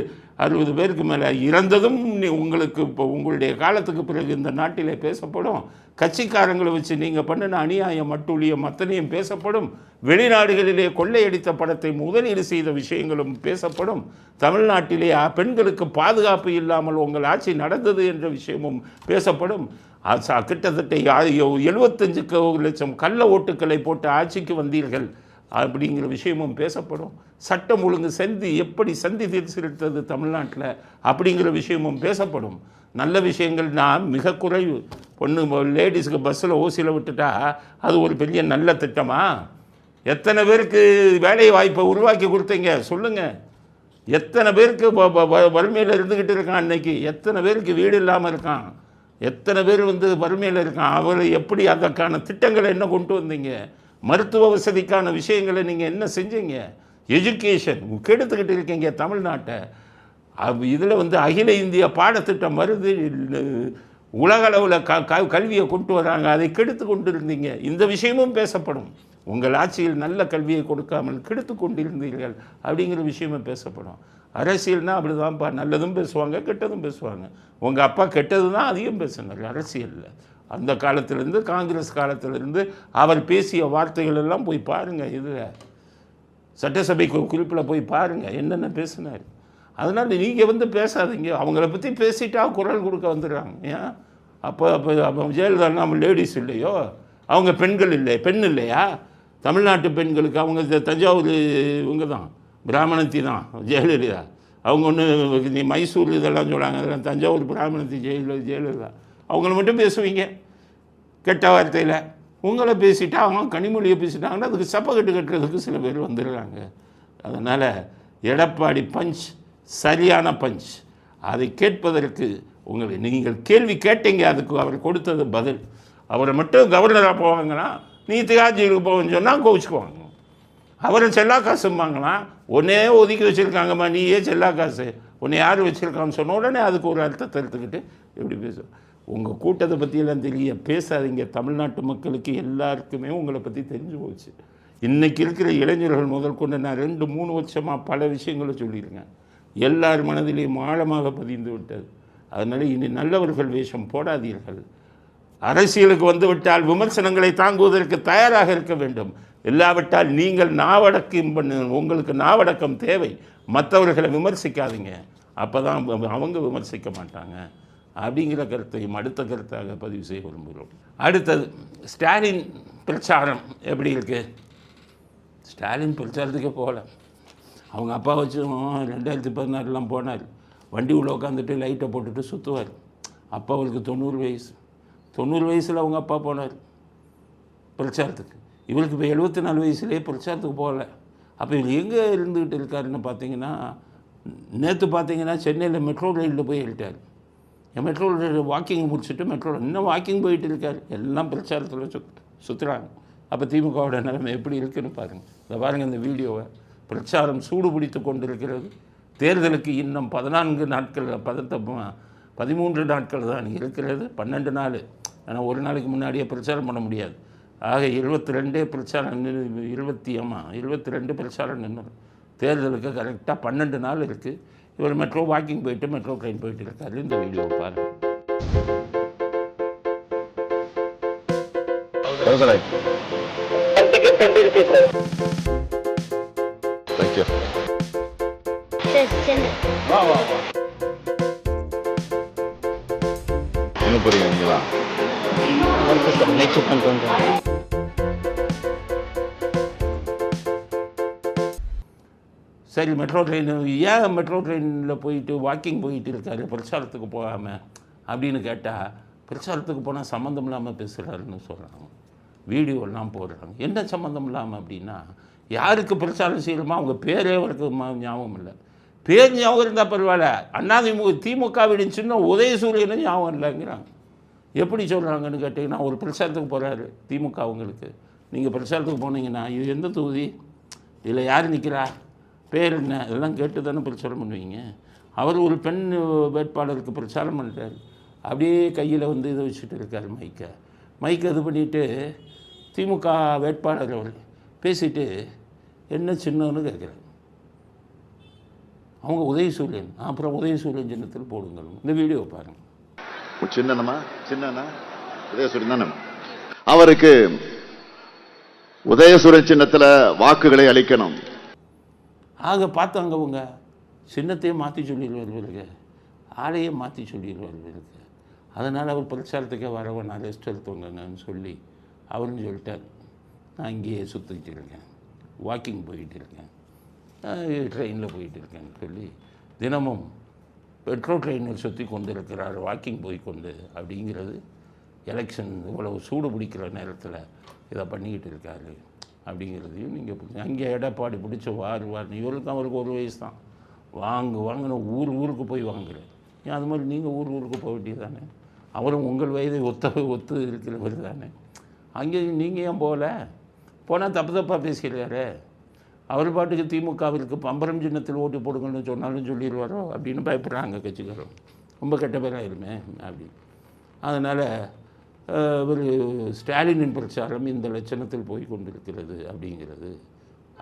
60 பேருக்கு மேலே இறந்ததும் உங்களுக்கு இப்போ உங்களுடைய காலத்துக்கு பிறகு இந்த நாட்டிலே பேசப்படும். கட்சிக்காரங்களை வச்சு நீங்கள் பண்ணின அநியாயம் மட்டுளியம் அத்தனையும் பேசப்படும். வெளிநாடுகளிலே கொள்ளையடித்த படத்தை முதலீடு செய்த விஷயங்களும் பேசப்படும். தமிழ்நாட்டிலே பெண்களுக்கு பாதுகாப்பு இல்லாமல் உங்கள் ஆட்சி நடந்தது என்ற விஷயமும் பேசப்படும். கிட்டத்தட்ட 75 லட்சம் கள்ள ஓட்டுக்களை போட்டு ஆட்சிக்கு வந்தீர்கள் அப்படிங்கிற விஷயமும் பேசப்படும். சட்டம் ஒழுங்கு எப்படி சந்தி தீர்ச்சிருத்தது தமிழ்நாட்டில் அப்படிங்கிற விஷயமும் பேசப்படும். நல்ல விஷயங்கள் நான் மிக குறைவு. லேடிஸுக்கு பஸ்ஸில் ஓசியில் விட்டுட்டா அது ஒரு பெரிய நல்ல திட்டமா? எத்தனை பேருக்கு வேலை வாய்ப்பை உருவாக்கி கொடுத்தீங்க சொல்லுங்கள். எத்தனை பேருக்கு வறுமையில் இருந்துக்கிட்டு இருக்கான் அன்னைக்கு? எத்தனை பேருக்கு வீடு இல்லாமல் இருக்கான்? எத்தனை பேர் வந்து வறுமையில் இருக்கான்? அவர் எப்படி அதற்கான திட்டங்களை என்ன கொண்டு வந்தீங்க? மருத்துவ வசதிக்கான விஷயங்களை நீங்கள் என்ன செஞ்சீங்க? எஜுகேஷன் கெடுத்துக்கிட்டு இருக்கீங்க தமிழ்நாட்டை. இதில் வந்து அகில இந்திய பாடத்திட்டம் வருது, உலக அளவில் கல்வியை கொண்டு வராங்க, அதை கெடுத்து கொண்டு இருந்தீங்க. இந்த விஷயமும் பேசப்படும். உங்கள் ஆட்சியில் நல்ல கல்வியை கொடுக்காமல் கெடுத்து கொண்டிருந்தீர்கள் அப்படிங்கிற விஷயமும் பேசப்படும். அரசியல்னால் அப்படி தான்ப்பா, நல்லதும் பேசுவாங்க கெட்டதும் பேசுவாங்க. உங்கள் அப்பா கெட்டது தான் அதிகம் பேசினார் அரசியலில். அந்த காலத்திலேருந்து காங்கிரஸ் காலத்திலேருந்து அவர் பேசிய வார்த்தைகள் எல்லாம் போய் பாருங்கள். இதில் சட்டசபைக்கு குறிப்பில் போய் பாருங்கள் என்னென்ன பேசினார். அதனால் நீங்கள் வந்து பேசாதீங்க. அவங்கள பற்றி பேசிட்டா குரல் கொடுக்க வந்துடுறாங்க. ஏன் அப்போ ஜெயலலிதா நம்ம லேடிஸ் இல்லையோ? அவங்க பெண்கள் இல்லை, பெண் இல்லையா? தமிழ்நாட்டு பெண்களுக்கு அவங்க தஞ்சாவூர் இவங்க தான் பிராமணத்தி தான் ஜெயலலிதா. அவங்க ஒன்று நீ மைசூர் இதெல்லாம் சொல்கிறாங்க, அதெல்லாம் தஞ்சாவூர் பிராமணத்தி ஜெயலலிதா. அவங்கள மட்டும் பேசுவீங்க கெட்ட வார்த்தையில். உங்களை பேசிட்டா அவங்க கனிமொழியை பேசிட்டாங்கன்னா அதுக்கு சப்பக்கட்டு கட்டுறதுக்கு சில பேர் வந்துடுறாங்க. அதனால் எடப்பாடி பஞ்ச் சரியான பஞ்ச். அதை கேட்பதற்கு உங்களை நீங்கள் கேள்வி கேட்டீங்க, அதுக்கு அவர் கொடுத்தது பதில். அவரை மட்டும் கவர்னராக போவாங்கன்னா நீ திகாஜிக்கு போகணும்னு சொன்னால் கோவிச்சுக்குவாங்க. அவரை செல்லா காசும்பாங்களாம். ஒன்னே ஒதுக்கி வச்சுருக்காங்கம்மா, நீயே செல்லா காசு, உன்னை யார் வச்சுருக்கான்னு சொன்ன உடனே அதுக்கு ஒரு அர்த்தத்தை எடுத்துக்கிட்டு எப்படி பேசுவோம்? உங்கள் கூட்டத்தை பற்றியெல்லாம் தெரிய பேசாதீங்க. தமிழ்நாட்டு மக்களுக்கு எல்லாருக்குமே உங்களை பற்றி தெரிஞ்சு போச்சு. இன்றைக்கி இருக்கிற இளைஞர்கள் முதல் கொண்டு நான் 2-3 வருஷமாக பல விஷயங்களை சொல்லியிருக்கேன். எல்லார் மனதிலேயும் ஆழமாக பதிந்து விட்டது. அதனால் இனி நல்லவர்கள் வேஷம் போடாதீர்கள். அரசியலுக்கு வந்துவிட்டால் விமர்சனங்களை தாங்குவதற்கு தயாராக இருக்க வேண்டும். இல்லாவிட்டால் நீங்கள் நாவடக்கம் உங்களுக்கு நாவடக்கம் தேவை. மற்றவர்களை விமர்சிக்காதீங்க, அப்போ தான் அவங்க விமர்சிக்க மாட்டாங்க அப்படிங்கிற கருத்தையும் அடுத்த கருத்தாக பதிவு செய்ய விரும்புகிறோம். அடுத்தது ஸ்டாலின் பிரச்சாரம் எப்படி இருக்குது? ஸ்டாலின் பிரச்சாரத்துக்கே போகல. அவங்க அப்பா வச்சும் 2016 போனார். வண்டி உள்ள உட்காந்துட்டு லைட்டை போட்டுட்டு சுற்றுவார். அப்பா அவருக்கு 90 வயசு. 90 வயசில் அவங்க அப்பா போனார் பிரச்சாரத்துக்கு. இவருக்கு இப்போ 74 வயசுலேயே பிரச்சாரத்துக்கு போகலை. அப்போ இவர் எங்கே இருந்துக்கிட்டு இருக்காருன்னு பார்த்தீங்கன்னா, நேற்று பார்த்தீங்கன்னா சென்னையில் மெட்ரோ ரயிலில் போய் ஏறிட்டார். மெட்ரோ ரயில் வாக்கிங் முடிச்சுட்டு மெட்ரோ இன்னும் வாக்கிங் போயிட்டு இருக்கார். எல்லாம் பிரச்சாரத்தில் சுற்றுறாங்க. அப்போ திமுகவோட நிலைமை எப்படி இருக்குன்னு பாருங்கள். இதை பாருங்கள் இந்த வீடியோவை. பிரச்சாரம் சூடு பிடித்து கொண்டிருக்கிறது. தேர்தலுக்கு இன்னும் 14 நாட்கள் 13 நாட்கள் தான் இருக்கிறது. 12 நாள். ஆனால் ஒரு நாளைக்கு முன்னாடியே பிரச்சாரம் பண்ண முடியாது. ஆக 22 பிரச்சாரம் 22 பிரச்சாரம் நின்று தேர்தலுக்கு கரெக்டாக 12 நாள் இருக்குது. இவர் மெட்ரோ வாக்கிங் போயிட்டு மெட்ரோ ட்ரெயின் போயிட்டு இருக்காரு. இந்த வீடியோவை பாருங்கள். என்ன புரியுங்களா? சரி, மெட்ரோ ட்ரெயின் ஏன் மெட்ரோ ட்ரெயினில் போயிட்டு வாக்கிங் போயிட்டு இருக்காரு பிரச்சாரத்துக்கு போகாமல் அப்படின்னு கேட்டால், பிரச்சாரத்துக்கு போனால் சம்மந்தம் இல்லாமல் பேசுகிறாருன்னு சொல்கிறாங்க. வீடியோலாம் போடுறாங்க. என்ன சம்மந்தம் இல்லாமல் அப்படின்னா, யாருக்கு பிரச்சாரம் செய்யணுமோ அவங்க பேரே அவருக்கு ஞாபகம் இல்லை. பேர் ஞாபகம் இருந்தால் பரவாயில்ல. திமுகவின் சின்ன உதயசூரியனும் ஞாபகம் இல்லைங்கிறாங்க. எப்படி சொல்கிறாங்கன்னு கேட்டிங்கன்னா, ஒரு பிரச்சாரத்துக்கு போகிறாரு திமுக. அவங்களுக்கு நீங்கள் பிரச்சாரத்துக்கு போனீங்கன்னா, இது எந்த தொகுதி, இதில் யார் நிற்கிறா, பேர் என்ன, இதெல்லாம் கேட்டு தானே பிரச்சாரம் பண்ணுவீங்க. அவர் ஒரு பெண் வேட்பாளருக்கு பிரச்சாரம் பண்ணுறாரு. அப்படியே கையில் இதை வச்சுட்டு இருக்கார் மைக்கை இது பண்ணிவிட்டு திமுக வேட்பாளர் அவர் பேசிட்டு என்ன சின்னன்னு கேட்குறாரு. அவங்க உதயசூரியன். அப்புறம் உதயசூரியன் சின்னத்தில் போடுங்க. இந்த வீடியோ பாருங்கள். சின்ன உதயசூரியன் தானே. அவருக்கு உதயசூரியன் சின்னத்தில் வாக்குகளை அளிக்கணும். ஆக பார்த்தாங்க அவங்க சின்னத்தையும் மாற்றி சொல்லிடுவார்களுக்கு, ஆளையே மாற்றி சொல்லிடுவார்களுக்கு. அதனால் அவர் பிரச்சாரத்துக்கே வரவன் நான் ரெஸ்ட் எடுத்துவங்கன்னு சொல்லி அவருன்னு சொல்லிட்டார். நான் இங்கேயே சுற்றிக்கிட்டு இருக்கேன், வாக்கிங் போயிட்டு இருக்கேன், ட்ரெயினில் போயிட்டு இருக்கேன்னு சொல்லி தினமும் மெட்ரோ ட்ரெயினில் சுற்றி கொண்டு இருக்கிறார், வாக்கிங் போய் கொண்டு. அப்படிங்கிறது எலெக்ஷன் இவ்வளவு சூடு பிடிக்கிற நேரத்தில் இதை பண்ணிக்கிட்டு இருக்காரு அப்படிங்கிறதையும் நீங்கள் அங்கே எடப்பாடி பிடிச்ச வார் இவருக்கும் அவருக்கு 1 வயசு தான். வாங்கின ஊருக்கு போய் வாங்குறாரு. ஏன் அது மாதிரி நீங்கள் ஊருக்கு போக வேண்டியது தானே? அவரும் உங்கள் வயதை ஒத்து இருக்கிறவர் தானே. அங்கே நீங்கள் ஏன் போகல? போனால் தப்பாக பேசுகிறாரு. அவர் பாட்டுக்கு திமுகவிற்கு பம்பரம் சின்னத்தில் ஓட்டு போடுங்கன்னு சொன்னாலும் சொல்லிடுவாரோ அப்படின்னு பயப்படுறாங்க கட்சிக்காரரும். ரொம்ப கெட்ட பேராயிருமே அப்படி. அதனால் ஒரு ஸ்டாலினின் பிரச்சாரம் இந்த லட்சணத்தில் போய் கொண்டிருக்கிறது அப்படிங்கிறது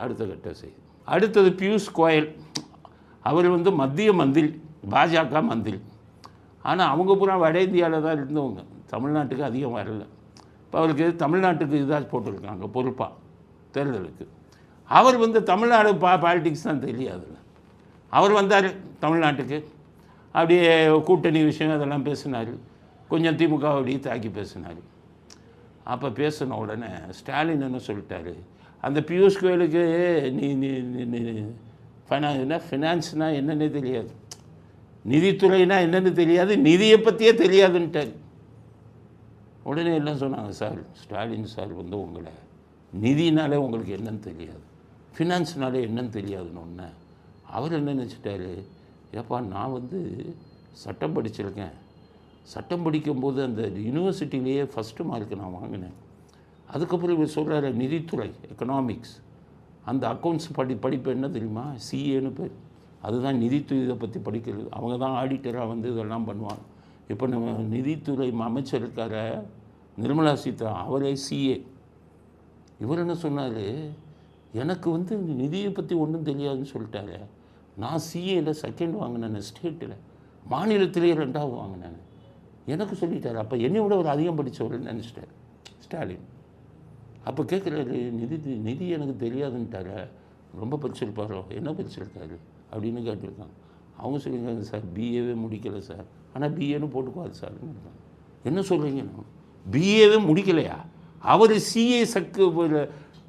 அடுத்த கட்ட செய்தி. அடுத்தது பியூஷ் கோயல். அவர் மத்திய மந்திரி, பாஜக மந்திரி. ஆனால் அவங்க பூரா வட இந்தியாவில் தான் இருந்தவங்க, தமிழ்நாட்டுக்கு அதிகம் வரல. இப்போ அவருக்கு தமிழ்நாட்டுக்கு இதாக போட்டிருக்காங்க பொறுப்பாக தேர்தலுக்கு. அவர் தமிழ்நாடு பாலிட்டிக்ஸ் தான் தெரியாதுல்ல. அவர் வந்தார் தமிழ்நாட்டுக்கு, அப்படியே கூட்டணி விஷயம் அதெல்லாம் பேசினார். கொஞ்சம் திமுக அப்படியே தாக்கி பேசினார். அப்போ பேசின உடனே ஸ்டாலின் என்ன சொல்லிட்டாரு, அந்த பியூஷ் கோயலுக்கு ஃபினான்ஸ்னால் என்னென்னு தெரியாது, நிதித்துறைனா என்னென்னு தெரியாது, நிதியை பற்றியே தெரியாதுன்ட்டார். உடனே எல்லாம் சொன்னாங்க, சார் ஸ்டாலின் சார் உங்களை நிதினாலே உங்களுக்கு என்னன்னு தெரியாது, ஃபினான்ஸ்னாலே என்னன்னு தெரியாதுன்னு ஒன்று. அவர் என்ன நினச்சிட்டாரு, ஏப்பா நான் சட்டம் படிச்சிருக்கேன், சட்டம் படிக்கும்போது அந்த யூனிவர்சிட்டிலேயே ஃபஸ்ட்டு மார்க்கு நான் வாங்கினேன். அதுக்கப்புறம் இவர் சொல்கிறாரு நிதித்துறை, எக்கனாமிக்ஸ், அந்த அக்கௌண்ட்ஸ் படிப்பு என்ன தெரியுமா, சிஏன்னு பேர். அதுதான் நிதித்துறை இதை பற்றி படிக்கிறது. அவங்க தான் ஆடிட்டராக இதெல்லாம் பண்ணுவாங்க. இப்போ நம்ம நிதித்துறை அமைச்சர் இருக்கார நிர்மலா சீதாராமன், அவரே சிஏ. இவர் என்ன சொன்னார், எனக்கு நிதியை பற்றி ஒன்றும் தெரியாதுன்னு சொல்லிட்டாரு. நான் சிஏல செகண்ட் வாங்கினேன், ஸ்டேட்டில் மாநிலத்திலேயே 2வது வாங்கினேன். எனக்கு சொல்லிட்டார். அப்போ என்னை விட ஒரு அதிகம் படித்தவர்னு நினச்சிட்டார் ஸ்டாலின். அப்போ கேட்குறாரு, நிதி எனக்கு தெரியாதுன்ட்டார, ரொம்ப படிச்சிருப்பாரோ, என்ன படிச்சிருக்காரு அப்படின்னு கேட்டிருக்காங்க. அவங்க சொல்லியிருக்காங்க, சார் பிஏவே முடிக்கலை சார், ஆனால் பிஏன்னு போட்டுக்குவாரு சார். என்ன சொல்கிறீங்க, பிஏவே முடிக்கலையா? அவர் சிஏ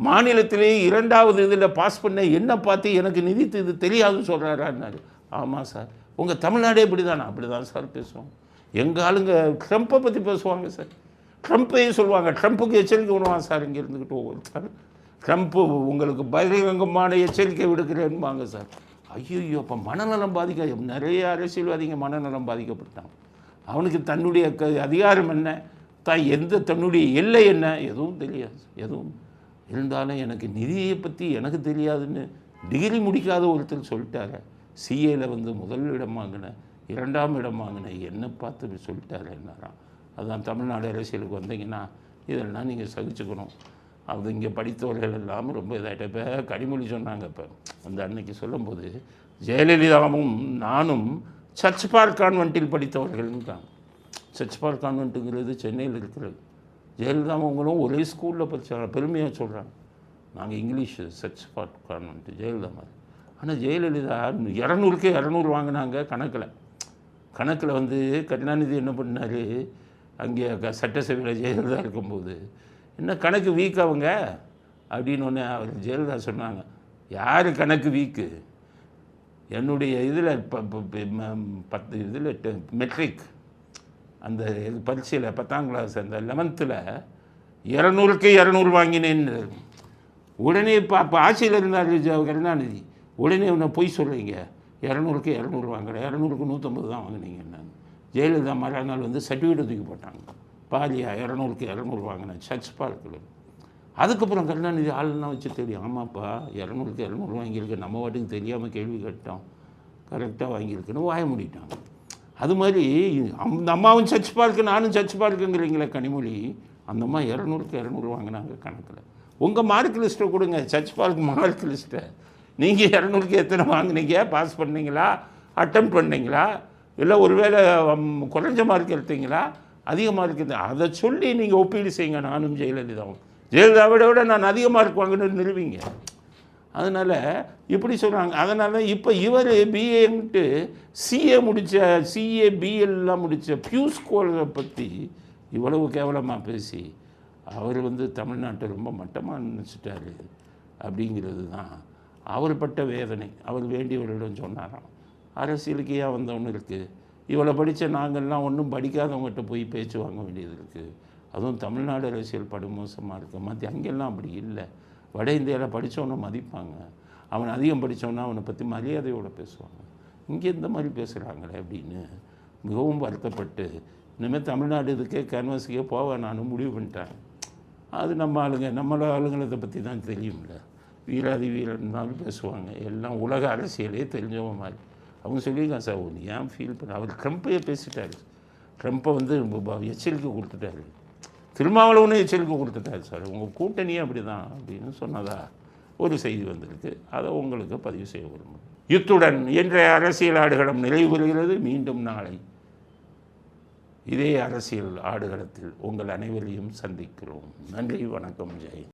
மாநிலத்திலே 2வது இதில் பாஸ் பண்ண என்ன பார்த்து எனக்கு நிதி இது தெரியாதுன்னு சொல்கிறாரான்னாரு. ஆமாம் சார், உங்கள் தமிழ்நாடே இப்படி தானே? அப்படி தான் சார் பேசுவோம். எங்கள் ஆளுங்க ட்ரம்ப்பை பற்றி பேசுவாங்க சார், ட்ரம்ப்பையும் சொல்லுவாங்க, ட்ரம்ப்புக்கு எச்சரிக்கை விடுவாங்க சார், இங்கே இருந்துக்கிட்டு ஒவ்வொரு சார் ட்ரம்ப்பு உங்களுக்கு பகிரங்கமான எச்சரிக்கை விடுக்கிறேன்பாங்க சார். ஐயோ, அப்போ மனநலம் நிறைய அரசியல்வாதிங்க மனநலம் பாதிக்கப்பட்டாங்க. அவனுக்கு தன்னுடைய அதிகாரம் என்ன, தன்னுடைய எல்லை என்ன எதுவும் தெரியாது. எதுவும் இருந்தாலும் எனக்கு நிதியை பற்றி எனக்கு தெரியாதுன்னு டிகிரி முடிக்காத ஒருத்தர் சொல்லிட்டாரு. சிஏல வந்து 1 இடம் வாங்கினேன், 2ஆம் இடம் வாங்கினேன், என்ன பார்த்து சொல்லிட்டாரு என்னாராம். அதுதான் தமிழ்நாடு அரசியலுக்கு வந்தீங்கன்னா இதெல்லாம் நீங்கள் சகிச்சுக்கணும். அது இங்கே படித்தவர்கள் எல்லாம் ரொம்ப இதாகிட்ட. இப்போ கனிமொழி சொன்னாங்க, இப்போ அந்த அன்னைக்கு சொல்லும்போது ஜெயலலிதாவும் நானும் சர்ச் பார்க் கான்வென்ட்டில் படித்தவர்கள்னுட்டாங்க. சர்ச் பார்க் கான்வென்ட்டுங்கிறது சென்னையில் இருக்கிறது. ஜெயலலிதாவும் ஒரே ஸ்கூலில் படித்தாங்க, பெருமையாக சொல்கிறாங்க. நாங்கள் English church park convent Jayalalithaa மாதிரி. ஆனால் ஜெயலலிதா 200க்கு 200 வாங்கினாங்க கணக்கில் வந்து கருணாநிதி என்ன பண்ணார், அங்கே சட்டசபையில் ஜெயலலிதா இருக்கும்போது, என்ன கணக்கு வீக் அவங்க அப்படின்னு ஒன்று அவர் ஜெயலலிதா சொன்னாங்க. யார் கணக்கு வீக்கு? என்னுடைய இதில் 10 இதில் மெட்ரிக் அந்த பரீட்சையில் 10ஆம் கிளாஸ் அந்த 11ல் 200க்கு 200 வாங்கினேன்னு உடனே இப்போ ஆட்சியில் இருந்தார் கருணாநிதி. உடனே ஒன்று பொய் சொல்கிறீங்க, 200க்கு 200 வாங்குறேன், 200க்கு 150 தான் வாங்கினீங்கன்னு. ஜெயலலிதா மறுநாள் வந்து சர்டிஃபிகேட் தூக்கி போட்டாங்க. பாலியா 200க்கு 200 வாங்கினேன் சர்ச் பார்க்கில். அதுக்கப்புறம் கருணாநிதி ஆளுலாம் வச்சு தெரியும், ஆமாப்பா 200க்கு 200 வாங்கியிருக்கு, நம்ம வாட்டுக்கு தெரியாமல் கேள்வி கேட்டோம், கரெக்டாக வாங்கியிருக்குன்னு வாய மூடிட்டாங்க. அது மாதிரி அந்த அம்மாவும் சர்ச் பார்க்கு நானும் சர்ச் பார்க்குங்கிறீங்களே கனிமொழி, அந்த அம்மா 200க்கு 200 வாங்கினாங்க கணக்கில். உங்கள் மார்க் லிஸ்ட்டை கொடுங்க, சர்ச் பார்க் மார்க் லிஸ்ட்டை. நீங்கள் 200க்கு எத்தனை வாங்கினீங்க, பாஸ் பண்ணீங்களா, அட்டம் பண்ணீங்களா, இல்லை ஒருவேளை குறைஞ்ச மார்க் எடுத்தீங்களா, அதிக மார்க் எடுத்தீங்க, அதை சொல்லி நீங்கள் ஒப்பீடு செய்யுங்க. நானும் ஜெயலலிதாவை விட நான் அதிக மார்க் வாங்கினு நிறுவீங்க. அதனால் இப்படி சொல்கிறாங்க. அதனால் இப்போ இவர் பிஏன்ட்டு சிஏ பிஎல்லாம் முடித்த பியூஷ் கோயலை பற்றி இவ்வளவு கேவலமாக பேசி அவர் வந்து தமிழ்நாட்டை ரொம்ப மட்டமாக நினச்சிட்டாரு அப்படிங்கிறது தான் அவர் பட்ட வேதனை. அவர் வேண்டியவர்களிடம் சொன்னாராம், அரசியலுக்கு ஏன் வந்தவொன்று இருக்குது, இவ்வளோ படித்த நாங்கள்லாம் ஒன்றும் படிக்காதவங்ககிட்ட போய் பேச்சு வாங்க வேண்டியது இருக்குது. அதுவும் தமிழ்நாடு அரசியல் படுமோசமாக இருக்குது. மற்ற அங்கெல்லாம் அப்படி இல்லை. வட இந்தியாவில் படித்தவனை மதிப்பாங்க, அவன் அதிகம் படித்தவனா அவனை பற்றி மரியாதையோடு பேசுவாங்க. இங்கே இந்த மாதிரி பேசுகிறாங்களே அப்படின்னு மிகவும் வருத்தப்பட்டு இனிமேல் தமிழ்நாடு இதுக்கே கேன்வாஸுக்கே போக நான் முடிவு பண்ணிட்டேன். அது நம்ம ஆளுங்களை பற்றி தான் தெரியும்ல, வீராதி வீரன்னாலும் பேசுவாங்க, எல்லாம் உலக அரசியலே தெரிஞ்சவங்க மாதிரி. அவங்க சொல்லியிருக்காங்க சார், ஒன்று ஏன் ஃபீல் பண்ண, அவர் ட்ரம்ப்பையே பேசிட்டார், ட்ரம்ப்பை வந்து எச்சரிக்கை கொடுத்துட்டாரு, திருமாவளவனே எச்சரிக்கை கொடுத்துட்டாரு சார், உங்கள் கூட்டணியே அப்படி தான் அப்படின்னு சொன்னதா ஒரு செய்தி வந்திருக்கு. அதை உங்களுக்கு பதிவு செய்ய விரும்புகிறேன். இத்துடன் இன்றைய அரசியல் ஆடுகளம் நிறைவு பெறுகிறது. மீண்டும் நாளை இதே அரசியல் ஆடுகளத்தில் உங்கள் அனைவரையும் சந்திக்கிறோம். நன்றி, வணக்கம், ஜெய்.